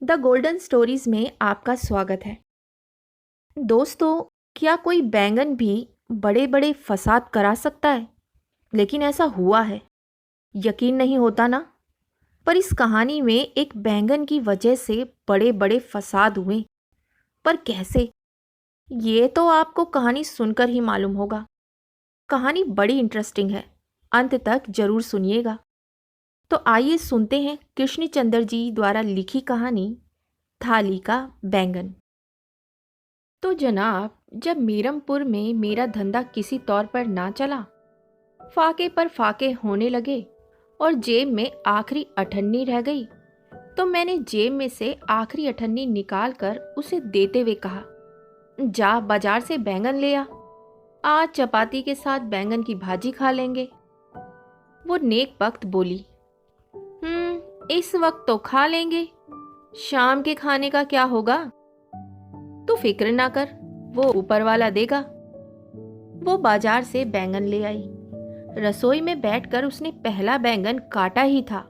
The golden stories में आपका स्वागत है। दोस्तों, क्या कोई बैंगन भी बड़े बड़े फसाद करा सकता है? लेकिन ऐसा हुआ है, यकीन नहीं होता ना। पर इस कहानी में एक बैंगन की वजह से बड़े बड़े फसाद हुए। पर कैसे, ये तो आपको कहानी सुनकर ही मालूम होगा। कहानी बड़ी इंटरेस्टिंग है, अंत तक जरूर सुनिएगा। तो आइए सुनते हैं कृष्णचंद्र जी द्वारा लिखी कहानी थाली का बैंगन। तो जनाब, जब मीरमपुर में मेरा धंधा किसी तौर पर ना चला, फाके पर फाके होने लगे और जेब में आखिरी अठन्नी रह गई, तो मैंने जेब में से आखिरी अठन्नी निकाल कर उसे देते हुए कहा, जा बाजार से बैंगन ले आ, आज चपाती के साथ बैंगन की भाजी खा लेंगे। वो नेक वक्त बोली, इस वक्त तो खा लेंगे, शाम के खाने का क्या होगा? तू फिक्र ना कर, वो ऊपर वाला देगा। वो बाजार से बैंगन ले आई। रसोई में बैठकर उसने पहला बैंगन काटा ही था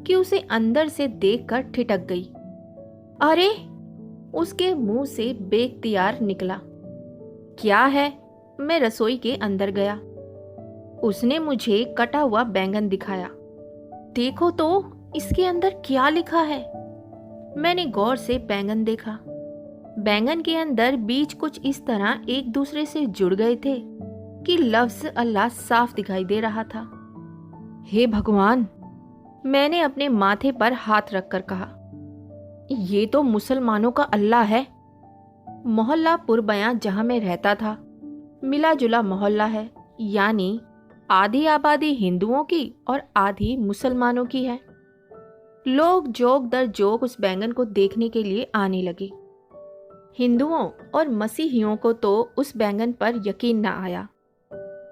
कि उसे अंदर से देखकर ठिठक गई। अरे, उसके मुंह से बेख्तियार निकला। क्या है? मैं रसोई के अंदर गया। उसने मुझे कटा हुआ बैंगन दिखाया। देखो तो, इसके अंदर क्या लिखा है? मैंने गौर से बैंगन देखा। बैंगन के अंदर बीज कुछ इस तरह एक दूसरे से जुड़ गए थे कि लफ्ज अल्लाह साफ दिखाई दे रहा था। हे भगवान! मैंने अपने माथे पर हाथ रखकर कहा, ये तो मुसलमानों का अल्लाह है। मोहल्ला पुरबयां जहां मैं रहता था, मिला जुला मोहल्ला है, यानी आधी आबादी हिंदुओं की और आधी मुसलमानों की है। लोग जोक दर जोक उस बैंगन को देखने के लिए आने लगे। हिंदुओं और मसीहियों को तो उस बैंगन पर यकीन ना आया,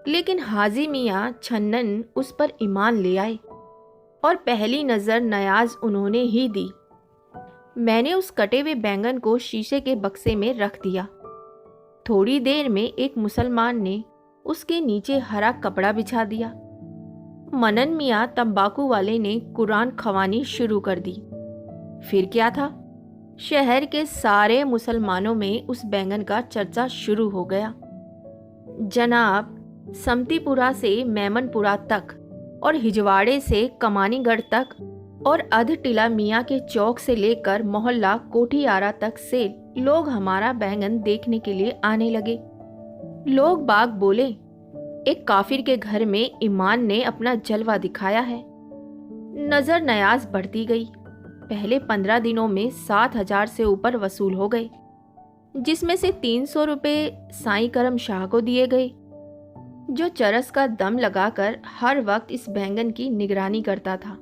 लेकिन हाजी मियाँ छन्नन उस पर ईमान ले आए और पहली नज़र नयाज उन्होंने ही दी। मैंने उस कटे हुए बैंगन को शीशे के बक्से में रख दिया। थोड़ी देर में एक मुसलमान ने उसके नीचे हरा कपड़ा बिछा दिया। मनन मियाँ तंबाकू वाले ने कुरान खवानी शुरू कर दी। फिर क्या था, शहर के सारे मुसलमानों में उस बैंगन का चर्चा शुरू हो गया। जनाब, समतीपुरा से मेमनपुरा तक और हिजवाड़े से कमानीगढ़ तक और अधटिला मियाँ के चौक से लेकर मोहल्ला कोठियारा तक से लोग हमारा बैंगन देखने के लिए आने लगे। लोग बाग बोले, एक काफिर के घर में ईमान ने अपना जलवा दिखाया है। नजर नयाज बढ़ती गई। पहले 15 दिनों में 7,000 से ऊपर वसूल हो गए, जिसमें से 300 रुपये साईं करम शाह को दिए गए, जो चरस का दम लगाकर हर वक्त इस बैंगन की निगरानी करता था।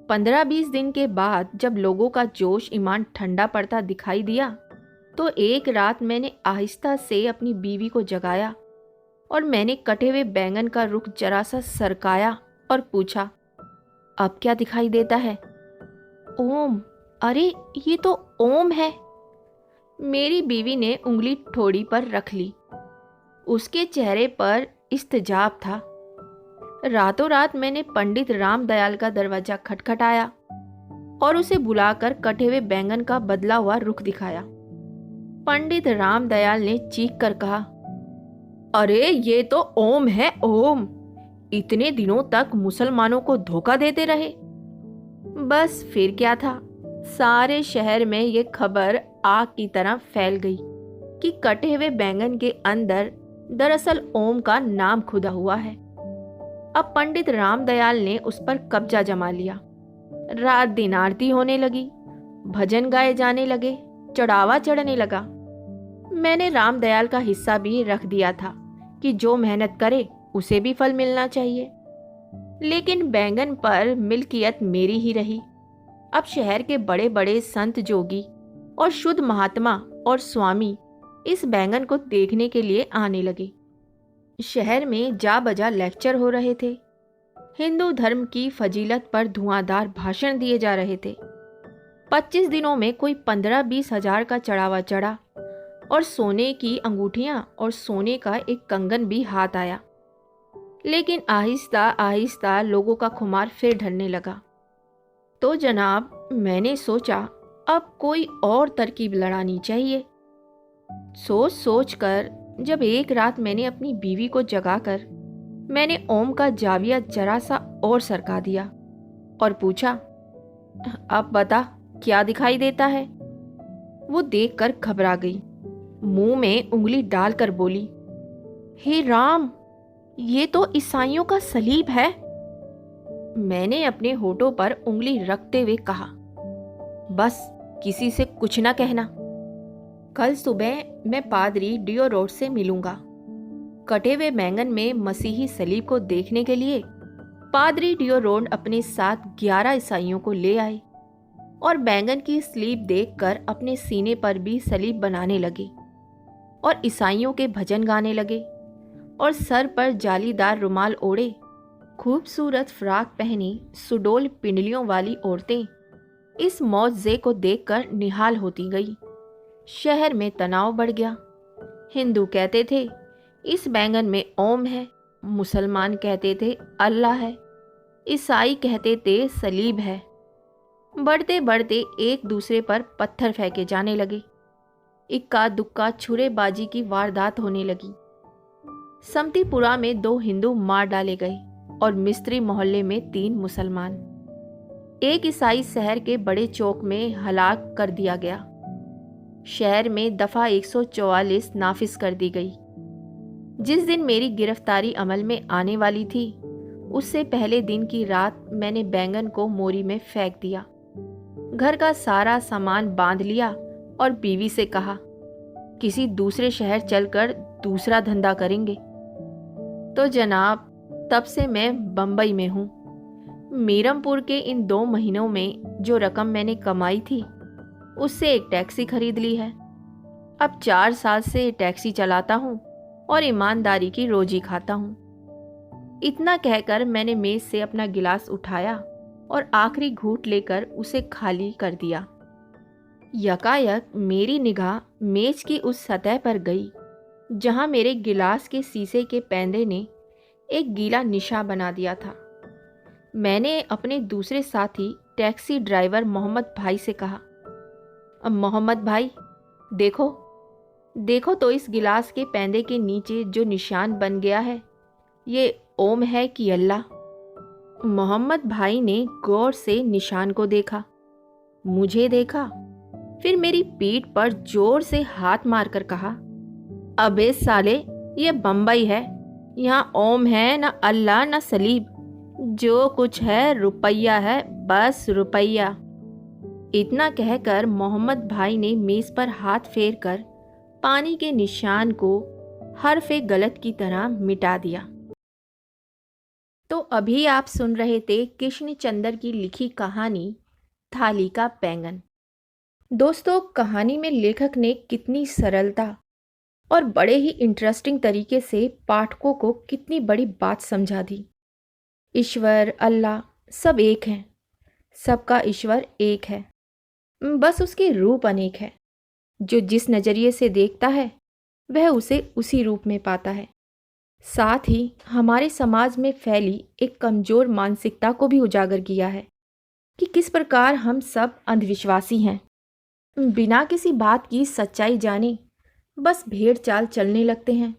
15-20 दिन के बाद जब लोगों का जोश ईमान ठंडा पड़ता दिखाई दिया, तो एक रात मैंने आहिस्ता से अपनी बीवी को जगाया और मैंने कटे हुए बैंगन का रुख जरा सा सरकाया और पूछा, अब क्या दिखाई देता है? ओम। अरे, ये तो ओम है। मेरी बीवी ने उंगली ठोड़ी पर रख ली। उसके चेहरे पर इस्तेजाब था। रातों रात मैंने पंडित रामदयाल का दरवाजा खटखटाया और उसे बुलाकर कटे हुए बैंगन का बदला हुआ रुख दिखाया। पंडित रामदयाल ने चीख कर कहा, अरे, ये तो ओम है, ओम। इतने दिनों तक मुसलमानों को धोखा देते रहे। बस फिर क्या था, सारे शहर में ये खबर आग की तरह फैल गई कि कटे हुए बैंगन के अंदर दरअसल ओम का नाम खुदा हुआ है। अब पंडित रामदयाल ने उस पर कब्जा जमा लिया। रात दिन आरती होने लगी, भजन गाए जाने लगे, चढ़ावा चढ़ने लगा। मैंने रामदयाल का हिस्सा भी रख दिया था कि जो मेहनत करे उसे भी फल मिलना चाहिए। लेकिन बैंगन पर मिल्कियत मेरी ही रही। अब शहर के बड़े बड़े संत जोगी और शुद्ध महात्मा और स्वामी इस बैंगन को देखने के लिए आने लगे। शहर में जा बजा लेक्चर हो रहे थे। हिंदू धर्म की फजीलत पर धुआंधार भाषण दिए जा रहे थे। 25 दिनों में कोई 15-20 हजार का चढ़ावा चढ़ा और सोने की अंगूठियां और सोने का एक कंगन भी हाथ आया। लेकिन आहिस्ता आहिस्ता लोगों का खुमार फिर ढलने लगा। तो जनाब, मैंने सोचा अब कोई और तरकीब लड़ानी चाहिए। सोच सोच कर जब एक रात मैंने अपनी बीवी को जगाकर मैंने ओम का जाविया जरा सा और सरका दिया और पूछा, अब बता क्या दिखाई देता है। वो देखकर घबरा गई, मुंह में उंगली डालकर बोली, हे राम, ये तो ईसाइयों का सलीब है। मैंने अपने होठों पर उंगली रखते हुए कहा, बस किसी से कुछ ना कहना। कल सुबह मैं पादरी डियो रोड से मिलूंगा। कटे हुए बैंगन में मसीही सलीब को देखने के लिए पादरी डियो रोड अपने साथ 11 ईसाइयों को ले आए और बैंगन की स्लीब देखकर अपने सीने पर भी सलीब बनाने लगे और ईसाइयों के भजन गाने लगे और सर पर जालीदार रुमाल ओढ़े खूबसूरत फ्राक पहनी सुडोल पिंडलियों वाली औरतें इस मौजे को देखकर निहाल होती गई। शहर में तनाव बढ़ गया। हिंदू कहते थे इस बैंगन में ओम है, मुसलमान कहते थे अल्लाह है, ईसाई कहते थे सलीब है। बढ़ते बढ़ते एक दूसरे पर पत्थर फेंके जाने लगे। इक्का दुक्का छुरेबाजी की वारदात होने लगी। समतीपुरा में 2 हिंदू मार डाले गए और मिस्त्री मोहल्ले में 3 मुसलमान। एक ईसाई शहर के बड़े चौक में हलाक कर दिया गया। शहर में दफा 144 नाफिज कर दी गई। जिस दिन मेरी गिरफ्तारी अमल में आने वाली थी, उससे पहले दिन की रात मैंने बैंगन को मोरी में फेंक दिया। घर का सारा सामान बांध लिया और बीवी से कहा, किसी दूसरे शहर चलकर दूसरा धंधा करेंगे। तो जनाब, तब से मैं बंबई में हूँ। मीरमपुर के इन 2 महीनों में जो रकम मैंने कमाई थी, उससे एक टैक्सी खरीद ली है। अब 4 साल से टैक्सी चलाता हूँ और ईमानदारी की रोजी खाता हूँ। इतना कहकर मैंने मेज से अपना गिलास उठाया और आखिरी घूंट लेकर उसे खाली कर दिया। यकायक मेरी निगाह मेज की उस सतह पर गई जहां मेरे गिलास के शीशे के पैंदे ने एक गीला निशान बना दिया था। मैंने अपने दूसरे साथी टैक्सी ड्राइवर मोहम्मद भाई से कहा, मोहम्मद भाई, देखो देखो तो इस गिलास के पैंदे के नीचे जो निशान बन गया है, ये ओम है कि अल्लाह। मोहम्मद भाई ने गौर से निशान को देखा, मुझे देखा, फिर मेरी पीठ पर जोर से हाथ मारकर कहा, अबे साले, ये बम्बई है, यहाँ ओम है ना अल्लाह ना सलीब, जो कुछ है रुपया है, बस रुपया। इतना कहकर मोहम्मद भाई ने मेज पर हाथ फेर कर पानी के निशान को हर्फ़े गलत की तरह मिटा दिया। तो अभी आप सुन रहे थे कृष्ण चंद्र की लिखी कहानी थाली का बैंगन। दोस्तों, कहानी में लेखक ने कितनी सरलता और बड़े ही इंटरेस्टिंग तरीके से पाठकों को कितनी बड़ी बात समझा दी। ईश्वर, अल्लाह सब एक हैं, सबका ईश्वर एक है, बस उसके रूप अनेक है। जो जिस नज़रिए से देखता है वह उसे उसी रूप में पाता है। साथ ही हमारे समाज में फैली एक कमज़ोर मानसिकता को भी उजागर किया है कि किस प्रकार हम सब अंधविश्वासी हैं। बिना किसी बात की सच्चाई जाने बस भेड़ चाल चलने लगते हैं।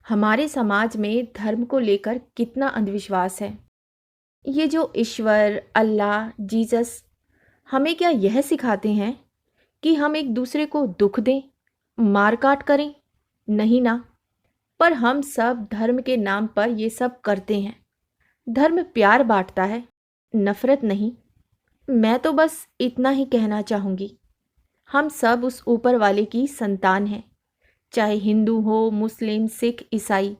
हमारे समाज में धर्म को लेकर कितना अंधविश्वास है। ये जो ईश्वर, अल्लाह, जीसस हमें क्या यह सिखाते हैं कि हम एक दूसरे को दुख दें, मार काट करें? नहीं ना। पर हम सब धर्म के नाम पर ये सब करते हैं। धर्म प्यार बांटता है, नफरत नहीं। मैं तो बस इतना ही कहना चाहूँगी, हम सब उस ऊपर वाले की संतान हैं, चाहे हिंदू हो, मुस्लिम, सिख, ईसाई।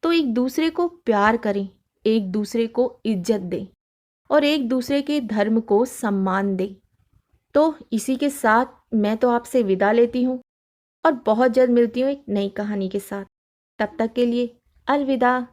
तो एक दूसरे को प्यार करें, एक दूसरे को इज्जत दें और एक दूसरे के धर्म को सम्मान दें। तो इसी के साथ मैं तो आपसे विदा लेती हूँ और बहुत जल्द मिलती हूँ एक नई कहानी के साथ। तब तक के लिए अलविदा।